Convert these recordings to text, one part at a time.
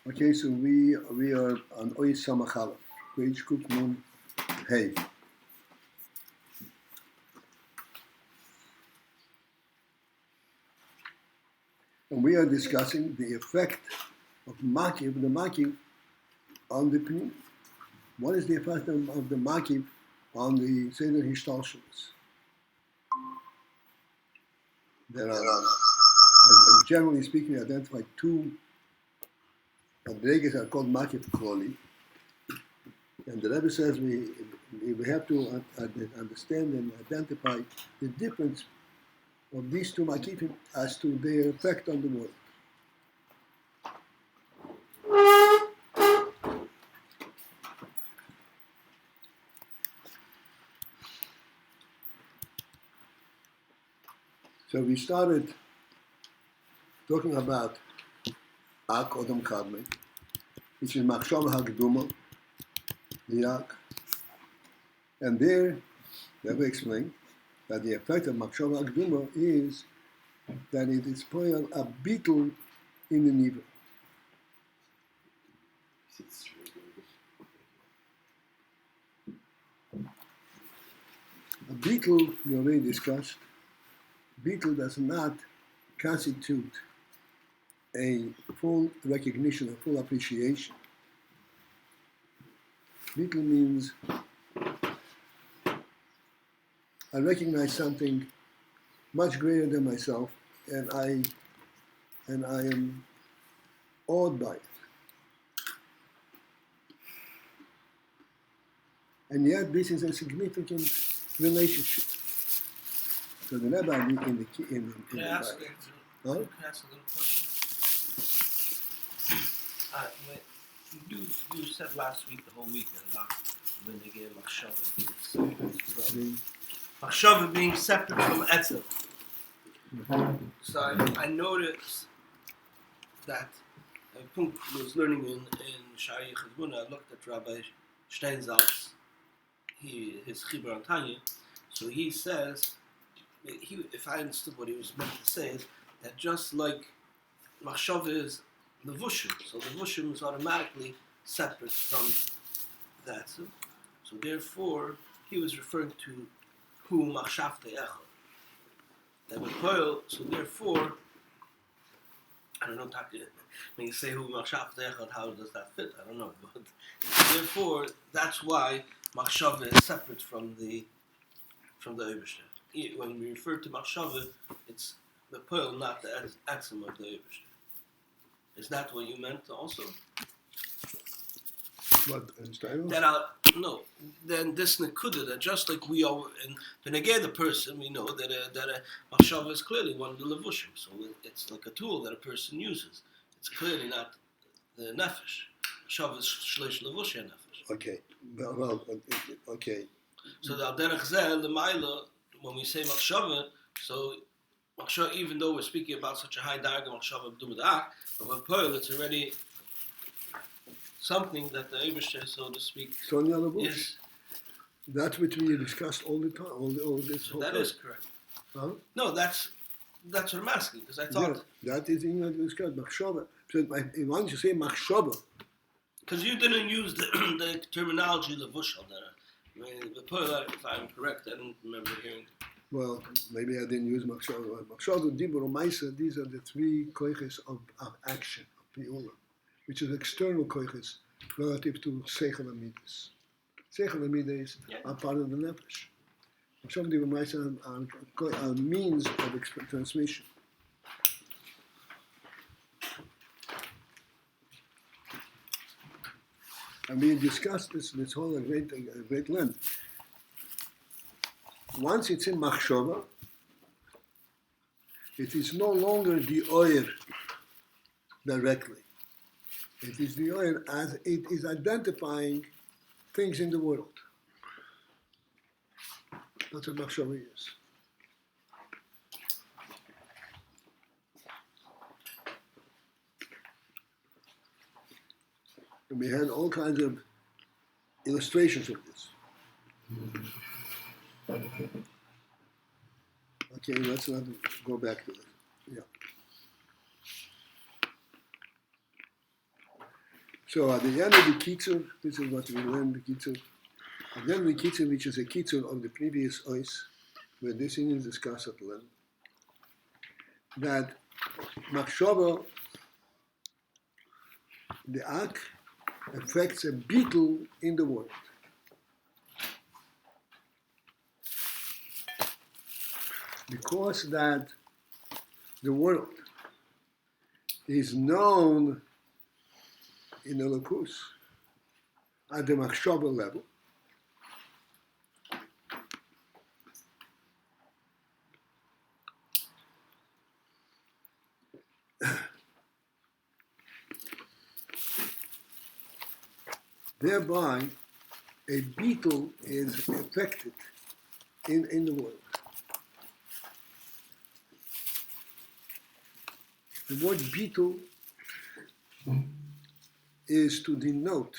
Okay, so we are on Oy Samachalaf, page Kuf Nun Hey. And we are discussing the effect of the Makiv on the Pnim. What is the effect of the Makiv on the Seder Hishtalshalos? There are, generally speaking, identified two Adreges are called Makiv Kloli. And the Rebbe says we have to understand and identify the difference of these two Makifim as to their effect on the world. So we started talking about Ak Odom Kadmei, which is Machshava Hagduma, the Ak. And there, Rebbe explained that the effect of Machshava Hagduma is that it is poil a beetle in the Niva. A beetle, we already discussed, beetle does not constitute a full recognition, a full appreciation. Beetle means I recognize something much greater than myself, and I am awed by it. And yet, this is a significant relationship. So the Rebbe in the Can I ask a little question? You said last week, the whole weekend, about when they gave Machshava being separate from Etzel. So I noticed that I was learning in Shari Chazbuna. I looked at Rabbi Steinsaltz, his Chibur on Tanya. So he says, if I understood what he was meant to say, is that just like Machshava is Levushim, so Levushim is automatically separate from that. So therefore, he was referring to who Machshavte Echad. That would poil, so therefore, I don't know, when you say who Machshavte Echad, how does that fit? I don't know. But therefore, that's why Machshava is separate from the Eibishter. When we refer to Machshava, it's the pearl, not the atom of the Eibishter. Is that what you meant also? What, in no. Then this Nekuda, that just like we are, and to negate the person, we know that a Machshava is clearly one of the Levushim. So it's like a tool that a person uses. It's clearly not the Nefesh. Machshava is Shleish Levushim Nefesh. Okay. Okay. So the Derech Zeh, the Maila, when we say Machshava, so Machshava, even though we're speaking about such a high darga Machshava B'dumadak, but with Pearl, it's already something that the Eibishter, so to speak, is. That's what we discussed all the time, all this whole that time. Is correct. Huh? No, that's what I'm asking, because I thought... Yeah, that is in what we discussed, Machshava. So once you say Machshava... Because you didn't use the terminology Levush on there. I mean, the Pearl, if I'm correct, I don't remember hearing... Well, maybe I didn't use Machshava. Machshava, Dibur, Maisa, these are the three koiches of action, of Pi'ula, which is external koiches relative to Seichel Amidas. Seichel Amidas are part of the Nefesh. Machshava, Dibur, Maisa are means of transmission. And we discussed this whole great length. Once it's in Machshava, it is no longer the oyer directly. It is the oyer as it is identifying things in the world. That's what Machshava is. And we had all kinds of illustrations of this. Okay, let's not go back to it. Yeah. So at the end of the Kitzur, this is what we learned the Kitzur. At the end of the Kitzur, which is a Kitzur of the previous Ois, where this is discussed at length, that Machshava, the Ak, affects a beetle in the world. Because that the world is known in the Elokus at the Machshava level, thereby a beetle is affected in the world. The word beetle is to denote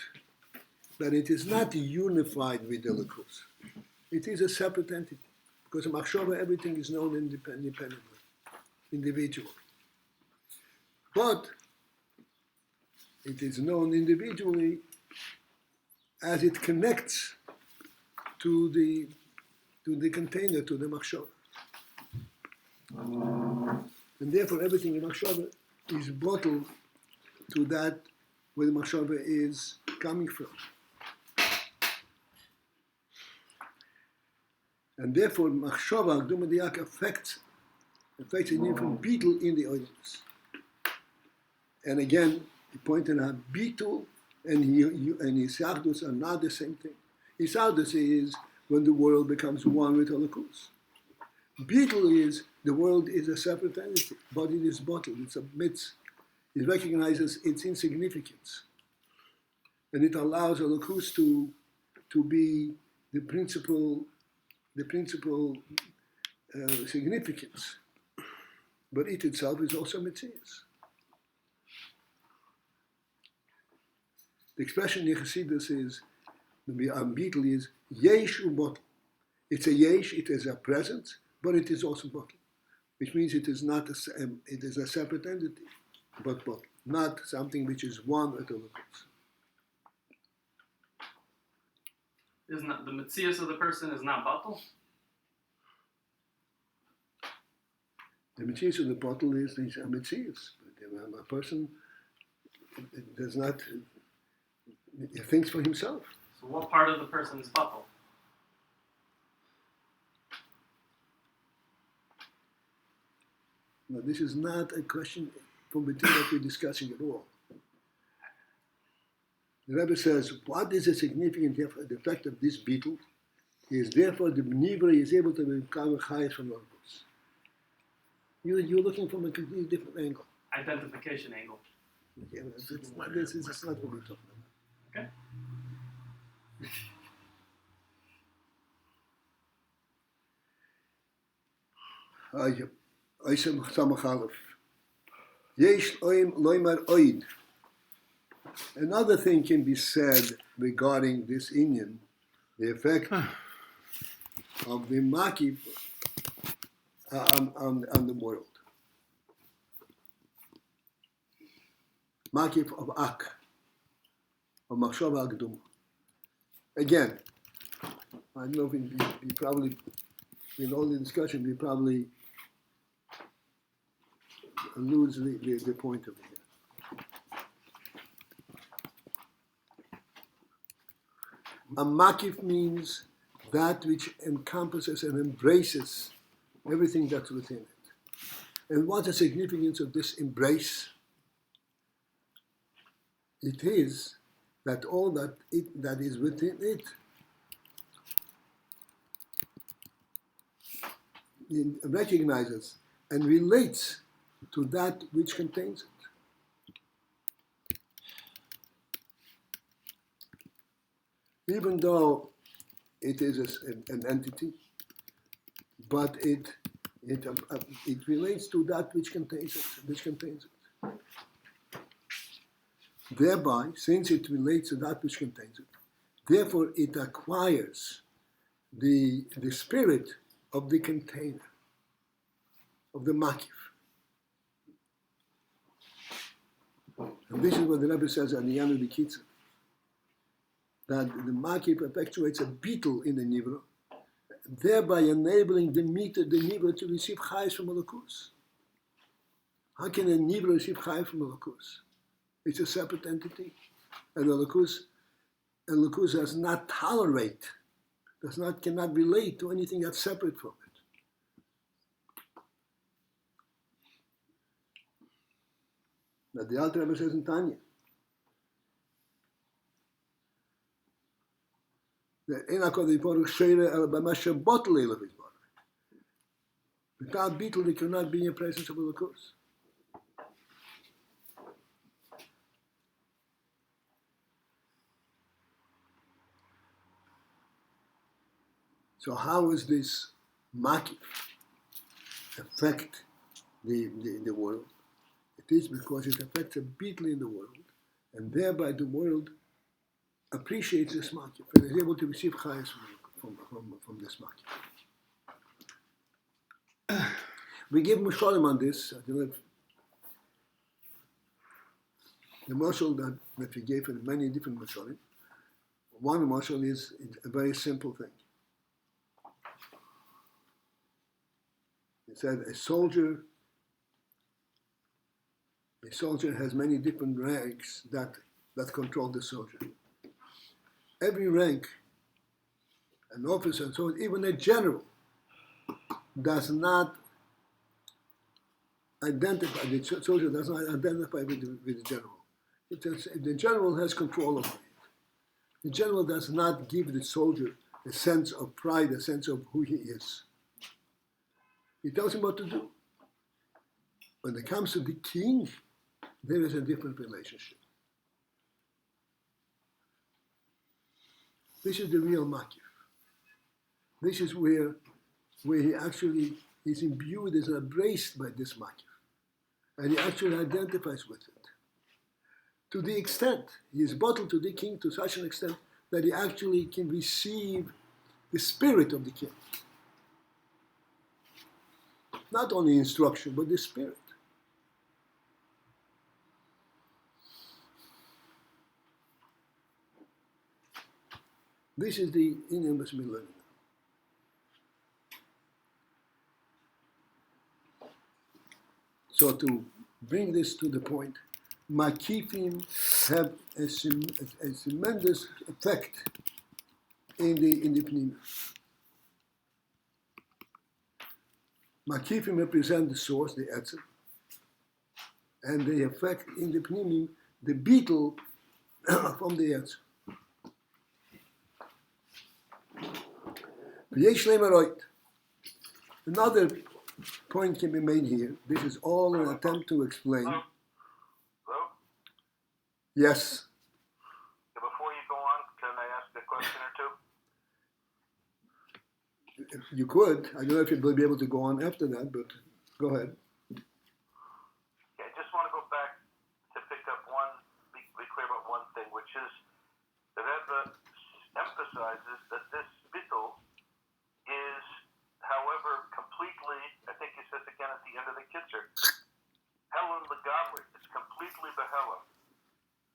that it is not unified with the Elokus. It is a separate entity. Because in Machshava, everything is known independently, individually. But it is known individually as it connects to the container, to the Machshava. And therefore, everything in Machshava is bottled to that where the Machshava is coming from. And therefore, Machshava, Akduma Diak, affects a different beetle in the audience. And again, he pointed out beetle and Isachdus are not the same thing. Isachdus is when the world becomes one with Holocaust. Beetle is the world is a separate entity, but it is bottled, it submits, it recognizes its insignificance. And it allows Holocaust to be the principal significance. But it itself is also Metzias. The expression in Chassidus is, the beetle is yesh ubotl. It's a yesh, it is a presence, but it is also bottle, which means it is not it is a separate entity, but bottle, not something which is one at all. Isn't that the Metzias of the person is not bottle? The Metzias of the bottle is a Metzias. A person does not. He thinks for himself. So what part of the person is bottle? Now, this is not a question from within that we're discussing at all. The Rebbe says, what is the significant effect of this beetle? Is therefore the Nivra is able to recover chayes from Logos. You're looking from a completely different angle. Identification angle. Yeah, this is not what we're talking about. Okay. Another thing can be said regarding this Indian, the effect of the Makif on the world. Makif of Ak, of Machshava Akduma. Again, I don't know if we probably, in all the discussion, we probably lose the point of it. A makif means that which encompasses and embraces everything that's within it. And what's the significance of this embrace? It is that all that is within it recognizes and relates to that which contains it. Even though it is an entity, but it relates to that which contains it. Thereby, since it relates to that which contains it, therefore it acquires the spirit of the container, of the makif. And this is what the Rebbe says at the end of the Kitzur, that the Makif effectuates a beetle in the Nivra, thereby enabling the Nivra to receive Chayes from Elokus. How can a Nivra receive Chayes from Elokus? It's a separate entity. And Elokus does not tolerate, cannot relate to anything that's separate from it. That the Alter Rebbe says in Tanya, that without beetle, they cannot be in the presence of Elokus. So how is this makif affect the world? It is because it affects a beetle in the world, and thereby the world appreciates this makif and is able to receive chayes from this makif. We give Mushalim on this. The mashal that we gave in many different Mushalim. One mashal is a very simple thing. It said a soldier has many different ranks that control the soldier. Every rank, an officer and so on, even a general, does not identify, the soldier does not identify with the general. The general has control over it. The general does not give the soldier a sense of pride, a sense of who he is. He tells him what to do. When it comes to the king, there is a different relationship. This is the real makif. This is where he actually is imbued, is embraced by this makif. And he actually identifies with it. To the extent, he is bottled to the king to such an extent that he actually can receive the spirit of the king. Not only instruction, but the spirit. This is the Indian must be learning. So to bring this to the point, makifim have a tremendous effect in the pneumium. Makifim represent the source, the etzer, and they affect in the pneumium the beetle from the etzer. Another point can be made here. This is all an attempt to explain. Hello? Yes. Before you go on, can I ask a question or two? You could. I don't know if you'll be able to go on after that, but go ahead. Okay, I just want to go back to pick up be clear about one thing, which is the Rebbe emphasizes that this bittul is, however, completely, I think he says again at the end of the Kitzur, Helen Legabri. It's completely behelim.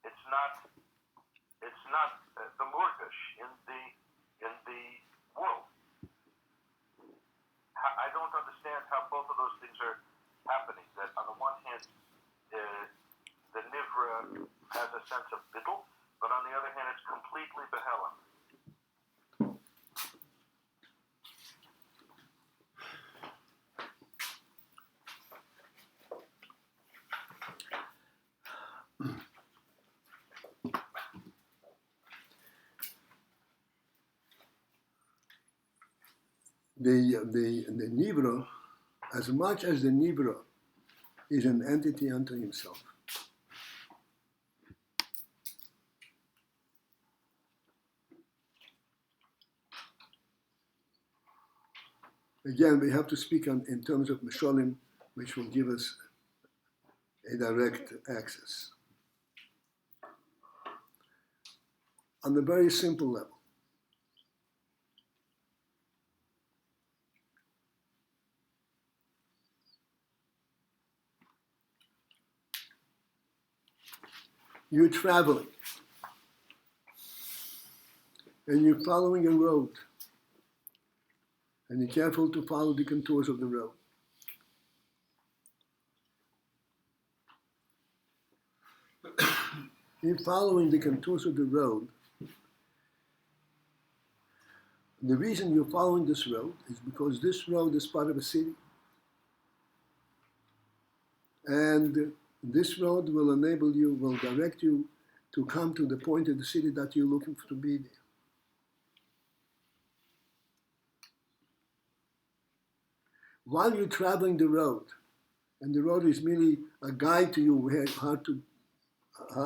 It's not the murgash in the world. I don't understand how both of those things are happening. That on the one hand, the nivra has a sense of bittul, but on the other hand, it's completely behelim. The Nivra, as much as the Nivra is an entity unto himself, again, we have to speak in terms of Mishalim, which will give us a direct access. On the very simple level, you're traveling and you're following a road, and you're careful to follow the contours of the road. In following the contours of the road, the reason you're following this road is because this road is part of a city. And this road will enable you, will direct you to come to the point of the city that you're looking for to be there. While you're traveling the road, and the road is merely a guide to you where, how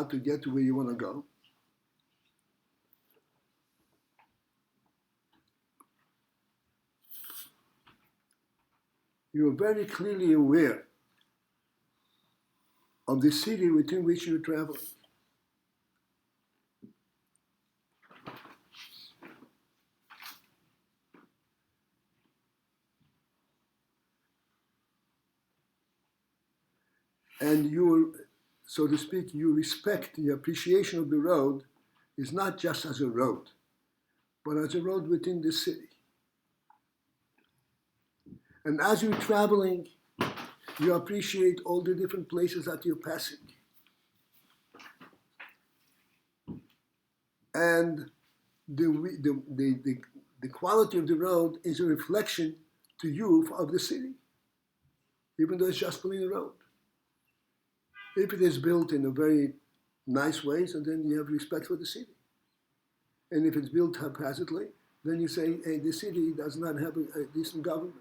to get to where you want to go, you are very clearly aware of the city within which you're traveling. And you, so to speak, you respect the appreciation of the road is not just as a road, but as a road within the city. And as you're traveling, you appreciate all the different places that you're passing. And the quality of the road is a reflection to you of the city, even though it's just plain road. If it is built in a very nice way, so then you have respect for the city. And if it's built haphazardly, then you say, hey, the city does not have a decent government.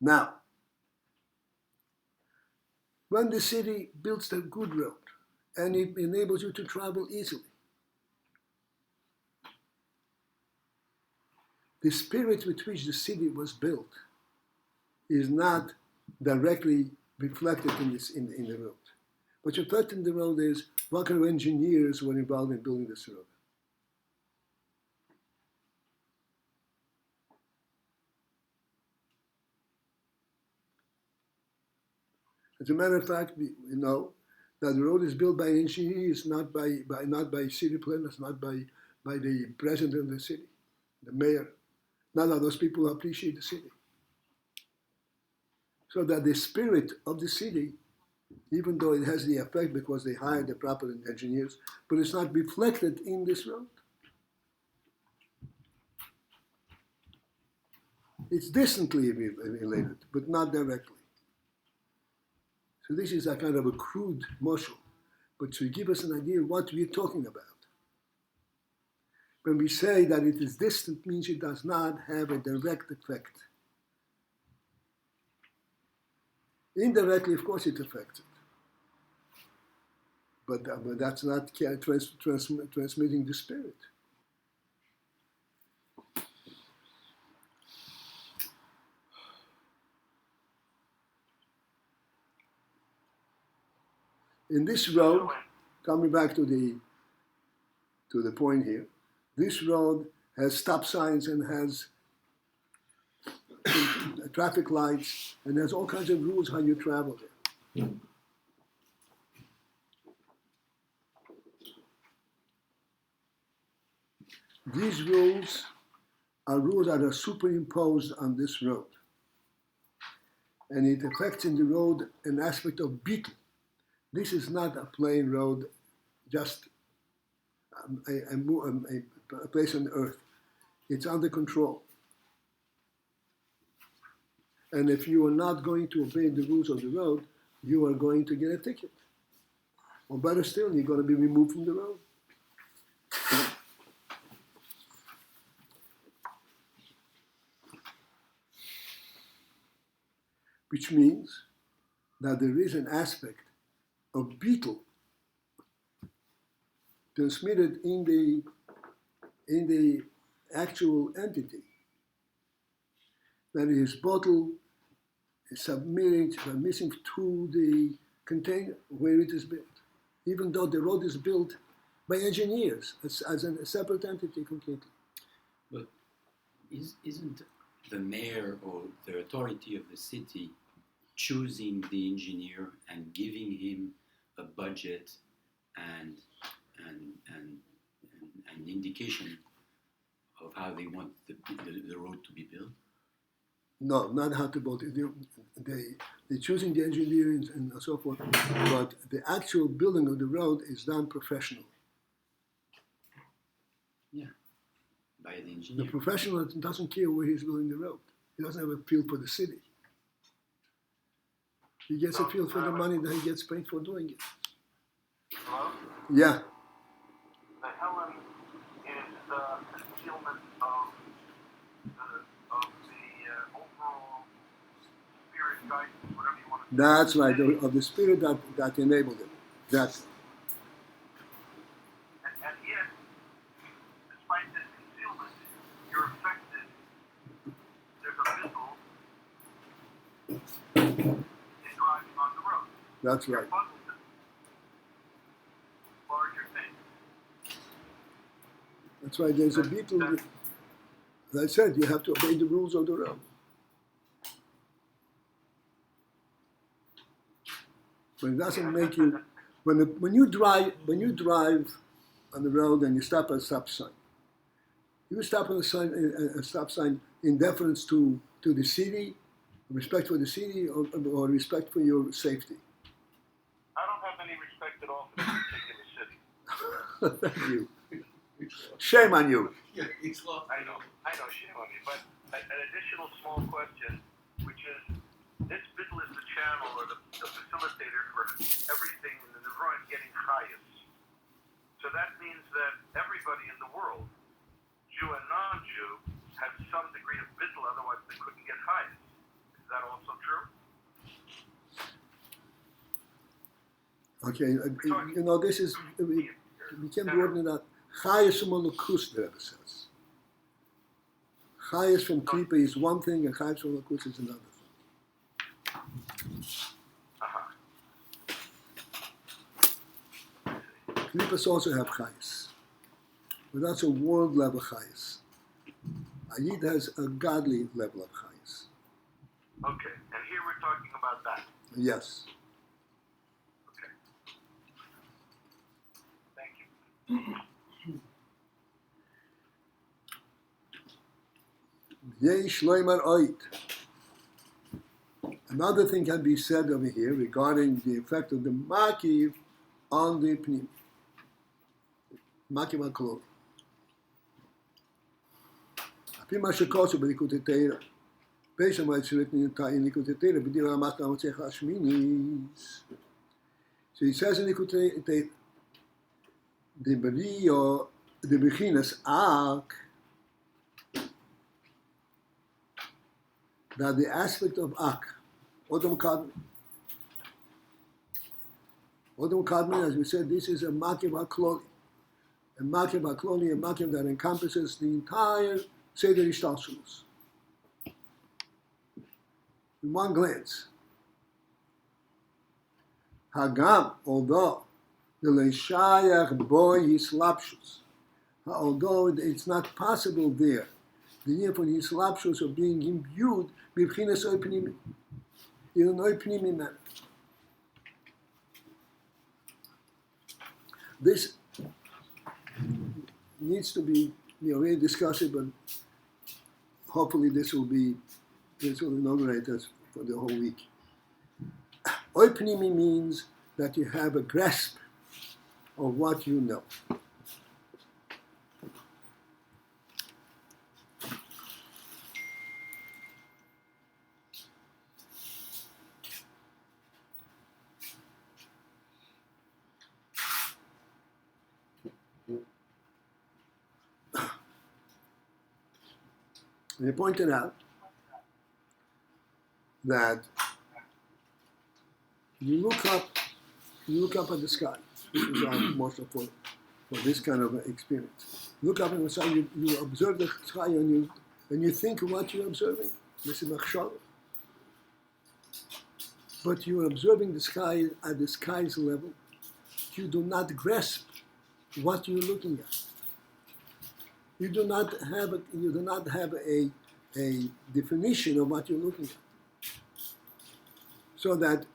Now, when the city builds a good road and it enables you to travel easily, the spirit with which the city was built is not directly reflected in the road. What's reflected in the road is what kind of engineers were involved in building this road. As a matter of fact, we know that the road is built by engineers, not by city planners, not by the president of the city, the mayor. None of those people appreciate the city. So that the spirit of the city, even though it has the effect because they hired the proper engineers, but it's not reflected in this road. It's distantly related, but not directly. So this is a kind of a crude motion, but to give us an idea of what we're talking about. When we say that it is distant, means it does not have a direct effect. Indirectly, of course, it affects it. But that's not transmitting the spirit. In this road, coming back to the point here, this road has stop signs and has traffic lights and has all kinds of rules how you travel there. These rules are rules that are superimposed on this road. And it affects in the road an aspect of beetle. This is not a plain road, just a place on earth. It's under control. And if you are not going to obey the rules of the road, you are going to get a ticket. Or better still, you're going to be removed from the road. Which means that there is an aspect of beetle transmitted in the actual entity that is bottle submitting to the container where it is built, even though the road is built by engineers as a separate entity completely. But isn't the mayor or the authority of the city choosing the engineer and giving him a budget and an indication of how they want the road to be built? No, not how to build it. They're choosing the engineering and so forth, but the actual building of the road is done professional. Yeah, by the The engineer. professional doesn't care where he's building the road. He doesn't have a feel for the city. He gets a feel for the money that he gets paid for doing it. Hello? Yeah, The Helen is the concealment of the overall spirit guidance, whatever you want to that's right, of the spirit that enabled it. That's and yet, despite this concealment, you're affected. There's a missile in driving on the road. that's right. Larger thing. That's why there's a beetle. As I said, you have to obey the rules of the road. But it doesn't make you. When you drive on the road and you stop at a stop sign, you stop at a stop sign in deference to the city, respect for the city, or respect for your safety. I don't have any respect at all for this particular city. Thank you. Shame on you. Yeah, it's lost. I know, shame on me. But an additional small question, which is, this biddle is the channel or the facilitator for everything in the Nevrun getting highest. So that means that everybody in the world, Jew and non-Jew, has some degree of biddle, otherwise they couldn't get highest. Is that also true? Okay, this is we can broaden that. Chayes from Malakus, the Rebbe says. Chayes from Klipa is one thing, and Chayes from Malakus is another thing. Klipas also have Chayes, but that's a world level Chayes. AYIN has a godly level of Chayes. Okay, and here we're talking about that. Yes. Okay. Thank you. Yesh loymar oit. Another thing can be said over here regarding the effect of the makiv on the pnim. Makiv HaKlol. Api ma shekosu b'likutei Torah. Based on what's written in Likutei Torah, b'dir Ramat Hamatzech Hashminis. So he says in Likutei Torah, the Berio, the Bechinas Ak, that the aspect of Ak, Odom Kadmon, as we said, this is a Makiv HaKloli. A Makiv HaKloli, a Makiv that encompasses the entire Seder Ishtalshelus. In one glance. Hagam, although the Leishayach boy Hislapshus, although it's not possible there, the year for Hislapshus of being imbued Bibchinas Oipnimi, in an Oipnimi manner. This needs to be, we discuss it, but hopefully this will inaugurate us for the whole week. Oipnimi means that you have a grasp of what you know. And he pointed out that you look up at the sky. This is our motto for this kind of experience. Look up at the sky, you observe the sky and you think of what you're observing. This is machshava. But you're observing the sky at the sky's level. You do not grasp what you're looking at. You do not have a a definition of what you're looking at. So that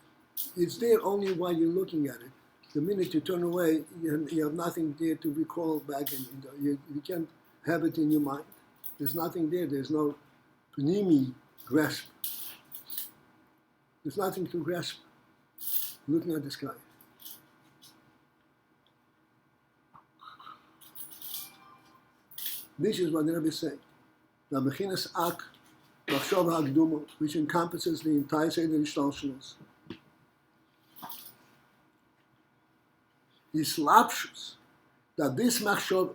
it's there only while you're looking at it. The minute you turn away, you have nothing there to recall back, and you can't have it in your mind. There's nothing there. There's no pnimi grasp. There's nothing to grasp looking at the sky. This is what the Rebbe is saying. The Bechinas Ak, Machshava Hagduma, which encompasses the entire Seder Ishtalshalos, is lapshus, that this Machshava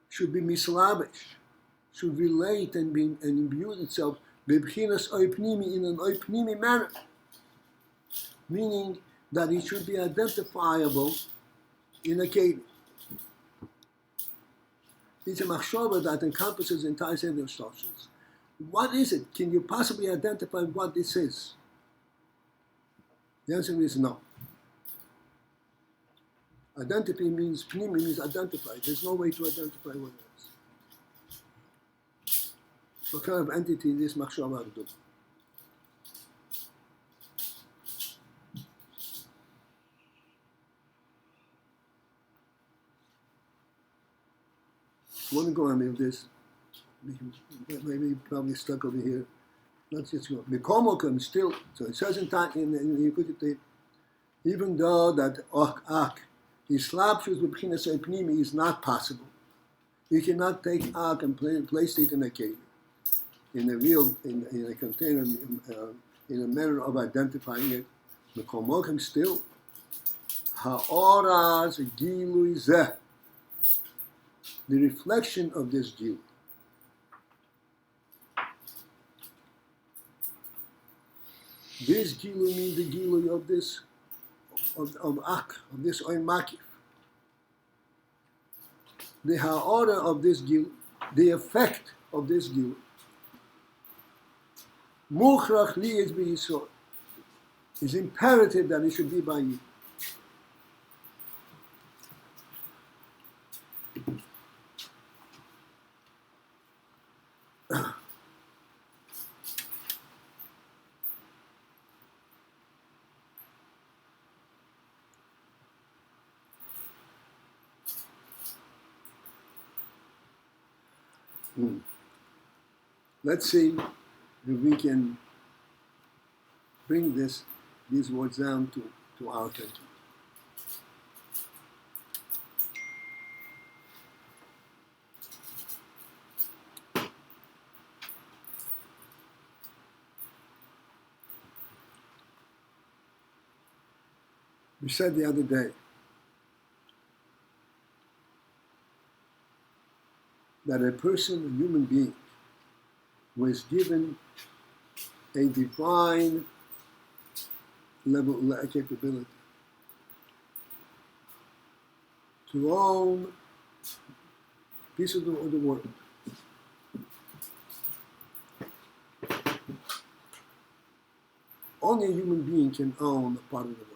should be mislabish, should relate and imbue itself Bechinas Oipnimi in an Oipnimi manner, meaning that it should be identifiable in a cave. It's a machshava that encompasses the entire Seder Ishtalshalos. What is it? Can you possibly identify what this is? The answer is no. Identity means, pnimi means identify. There's no way to identify what it is. What kind of entity is this machshava do? I want to go on with this. Maybe probably stuck over here. Let's just go. Mekomokum still. So it says in Yekutite, even though that ak is slapshus with b'chinas pnimi is not possible. You cannot take ak and place it in a cave, in a real, in a container, in a manner of identifying it. Mekomokum still. Ha'oraz gilui zeh. The reflection of this gilui. This gilui means the gilui of this, of ak, of this oin makif. The ha'ora of this gilui, the effect of this gilui. Muchrach li is b'yisor. It's imperative that it should be by you. Let's see if we can bring these words down to our thinking. We said the other day that a person, a human being, was given a divine level capability to own a piece of the world. Only a human being can own a part of the world.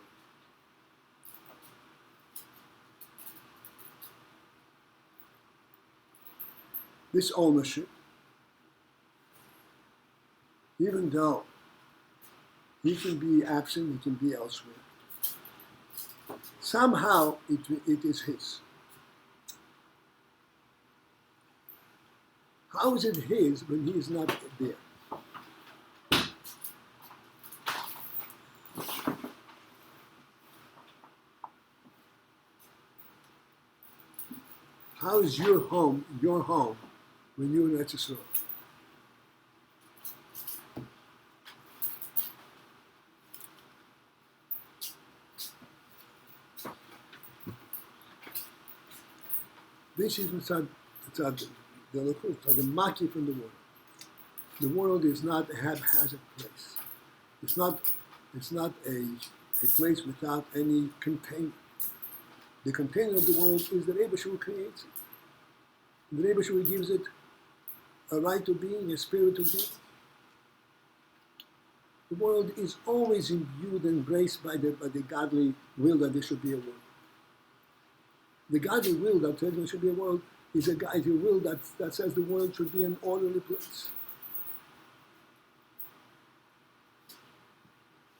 This ownership, even though he can be absent, he can be elsewhere, somehow it is his. How is it his when he is not there? How is your home when you're in Eretz Yisrael? This is the maki from the world. The world is not a haphazard place. It's not a place without any container. The container of the world is the Rebbe who creates it. The Rebbe who gives it a right to being, a spirit to being. The world is always imbued and graced by the godly will that there should be a world. The godly will that there should be a world is a will that says the world should be an orderly place.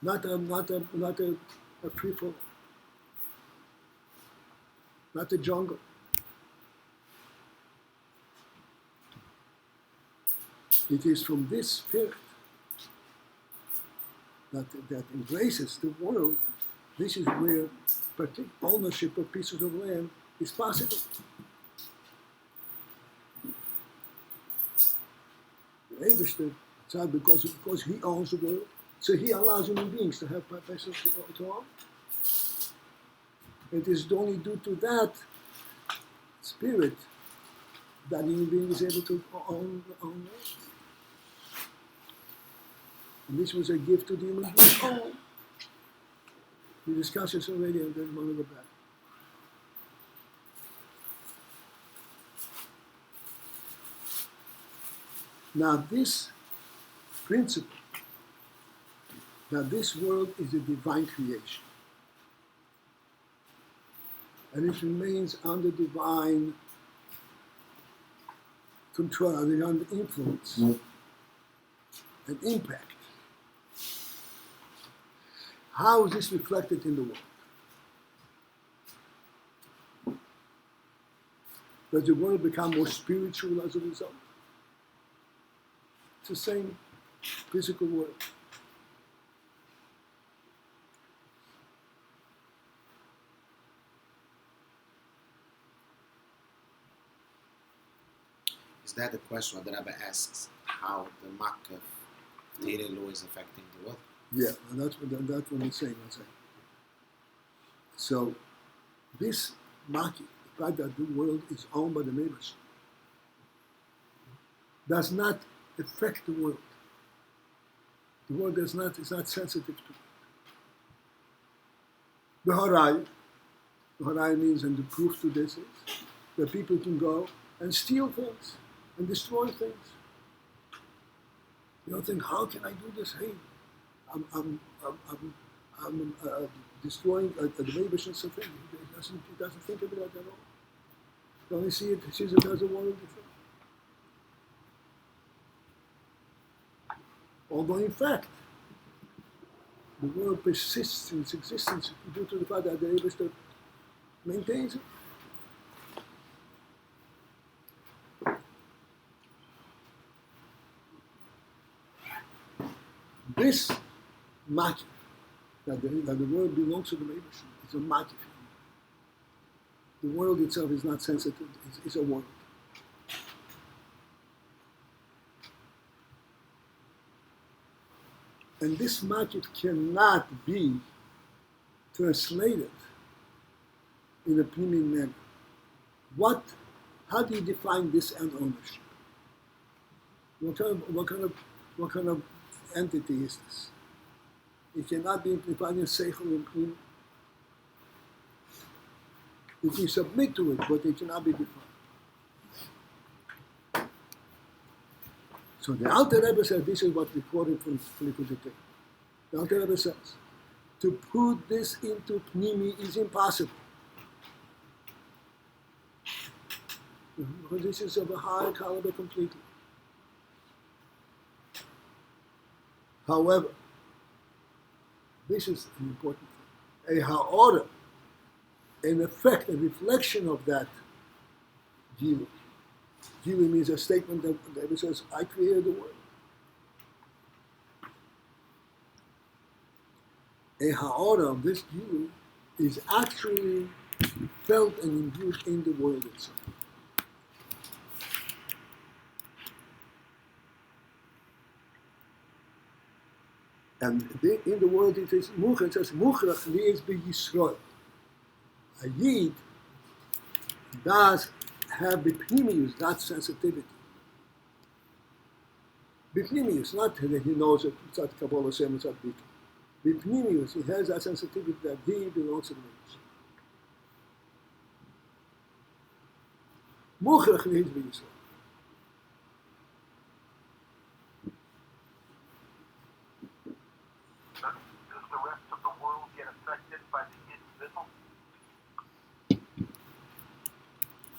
Not a free fall, not a jungle. It is from this spirit that embraces the world. This is where ownership of pieces of land is possible. The Eibishter, because he owns the world, so he allows human beings to have pieces to own. It is only due to that spirit that human being is able to own land. And this was a gift to the human being. Oh, we discussed this already, and then want to go back. Now this principle, that this world is a divine creation, and it remains under divine control, under influence and impact. How is this reflected in the world? Does the world become more spiritual as a result? It's the same physical world. Is that the question that Rebbe asks, how the makif of Teirei law is affecting the world? Yeah, and that's what he's saying. So, this maki, the fact that the world is owned by the neighbors, does not affect the world. The world is not sensitive to it. The harai means, and the proof to this is that people can go and steal things and destroy things. You don't think, how can I do this? Hey, I'm destroying the neighbors and something. He doesn't think of it like that at all. He only sees it as a worldly thing. Although in fact, the world persists in its existence due to the fact that the Eibishter maintains it. This maki, that the world belongs to the Eibishter, is a maki. The world itself is not sensitive, it's a world. And this maki cannot be translated in a pnimi manner. How do you define this and ownership? What kind of entity is this? It cannot be defined in seichel and pnimi. If you submit to it, but it cannot be defined. So the Alter Rebbe says, this is what we quoted from Likutei Torah. The Alter Rebbe says, to put this into pnimi is impossible. Because this is of a higher caliber completely. However, this is an important thing. A ha'orah, an effect, a reflection of that gilui. Gilui means a statement that the Rebbe says, I created the world. A ha'orah of this gilui is actually felt and imbued in the world itself. And in the world it is muchrach, it says muchrach li is b'Yisrael. A yid does have b'pnimius, that sensitivity. B'pnimius, not that he knows it, it's not Kabbalah Shem, it's not Bika. B'pnimius, he has that sensitivity that he belongs to the Eibishter. Muchrach li is b'Yisrael. Does the rest of the world get affected by the Yid's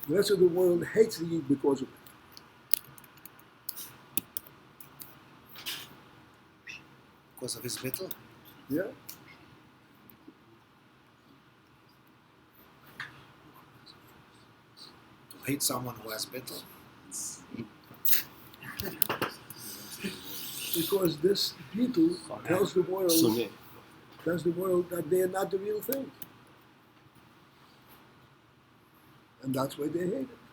The rest of the world hates the Yid because of it. Because of his bittul. Yeah? To hate someone who has bittul. Because this beetle tells the world that they are not the real thing. And that's why they hate it.